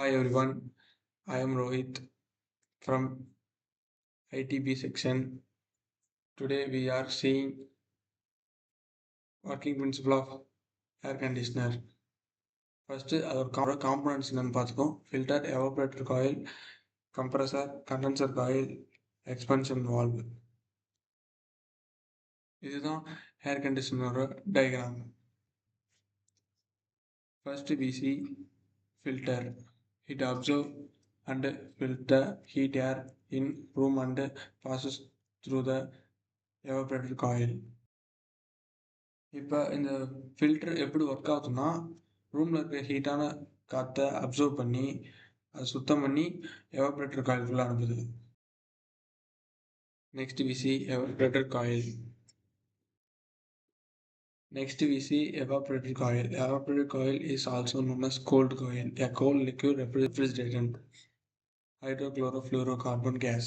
Hi everyone, I am Rohit from ITB section. Today we are seeing working principle of air conditioner. First, our components என்னன்னு பார்த்துப்போம். Filter, evaporator coil, compressor, condenser coil, expansion valve. இதுதான் ஏர் கண்டிஷனரோட diagram. First we see filter. It absorb and filter heat air in room and passes through the evaporator coil. இப்போ இந்த filter எப்படி work ஆகுதுன்னா ரூமில் இருக்க ஹீட்டான காற்றை அப்சர்வ் பண்ணி அதை சுத்தம் பண்ணி எவாப்ரேட்டர் காயிலுக்குள்ளே அனுப்புது. Next we see evaporator coil. Next we see evaporator coil. Evaporator coil is also known as cold coil, a cold liquid refrigerant. Hydrochlorofluorocarbon gas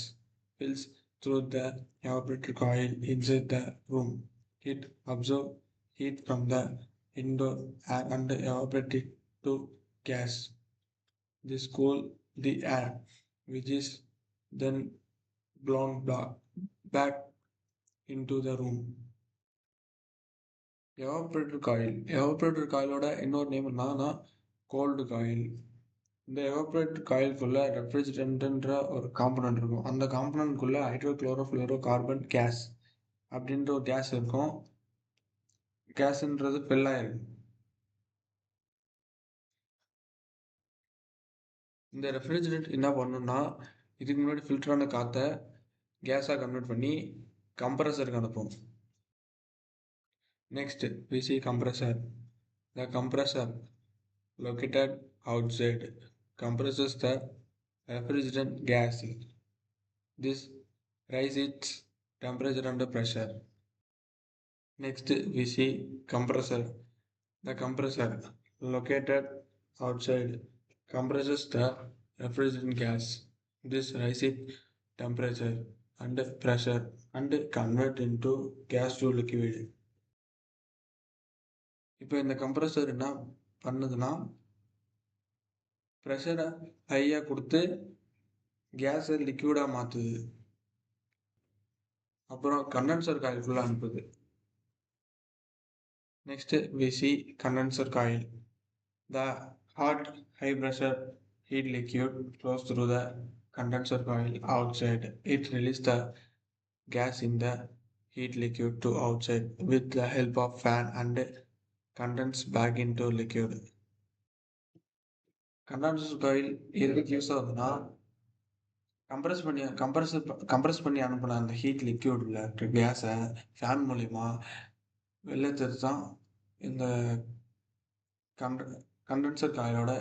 fills through the evaporator coil inside the room. It absorbs heat from the indoor air and evaporates it to gas. This cools the air, which is then blown back into the room. Evaporator coil. Evaporator காயிலோட இன்னொரு name என்னன்னா cold coil. இந்த evaporator காயிலுக்குள்ள ரெஃப்ரிஜரண்ட்ன்ற ஒரு component இருக்கும். அந்த காம்பனண்ட்குள்ள ஹைட்ரோக்ளோரோஃப்ளோரோகார்பன் case அப்படின்ற ஒரு கேஸ் இருக்கும். கேஸ்ன்றது ஃபில் ஆயிருக்கு. இந்த ரெஃப்ரிஜரண்ட் என்ன பண்ணுன்னா இதுக்கு முன்னாடி ஃபில்டரான காற்றை கேஸாக கன்வெர்ட் பண்ணி கம்ப்ரஸருக்கு அனுப்பும். Next, we see compressor. The compressor, located outside, compresses the refrigerant gas. This raises its temperature under pressure. Next, we see compressor. The compressor, located outside, compresses the refrigerant gas. This raises temperature under pressure and convert into gas to liquid. இப்போ இந்த compressor என்ன பண்ணுதுன்னா ப்ரெஷரை ஹையாக கொடுத்து கேஸை லிக்விடாக மாற்றுது. அப்புறம் கண்டென்சர் காயிலுக்குள்ளே அனுப்புது. Next we see condenser coil. The hot high pressure heat liquid flows through the condenser coil outside. It releases the gas in the heat liquid to outside with the help of fan and condense back into liquid. Condenser coil எதுக்கு use ஆகுதுன்னா compress பண்ணி அனுப்பின அந்த heat லிக்யூடில் இருக்க கேஸை fan மூலிமா வெளியேற்றுறது தான் இந்த கண்டென்சர் காயிலோட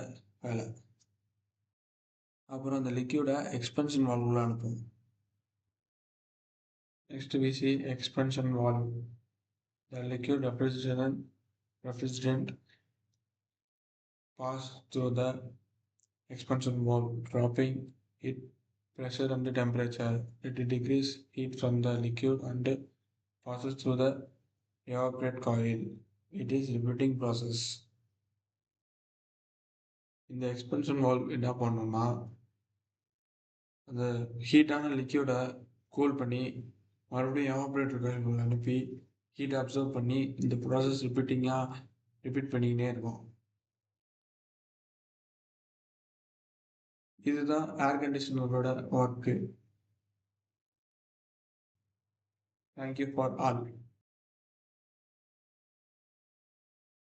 வேலை. அப்புறம் அந்த லிக்யூடை எக்ஸ்பென்ஷன் வால்வுக்குள்ள அனுப்பும். Next we see expansion valve. The liquid refrigerant pass through the expansion valve, dropping its pressure and temperature. It decreases heat from the liquid and passes through the evaporate coil. It is repeating process. இந்த எக்ஸ்பென்ஷன் valve என்ன பண்ணோம்னா அந்த ஹீட்டான லிக்யூடை cool பண்ணி மறுபடியும் evaporator காயிலுக்குள்ள அனுப்பி heat observe பண்ணி இந்த process repeat பண்ணிக்கிட்டே இருக்கும். இதுதான் ஏர் கண்டிஷனரோட ஒர்க்கு. Thank you for all.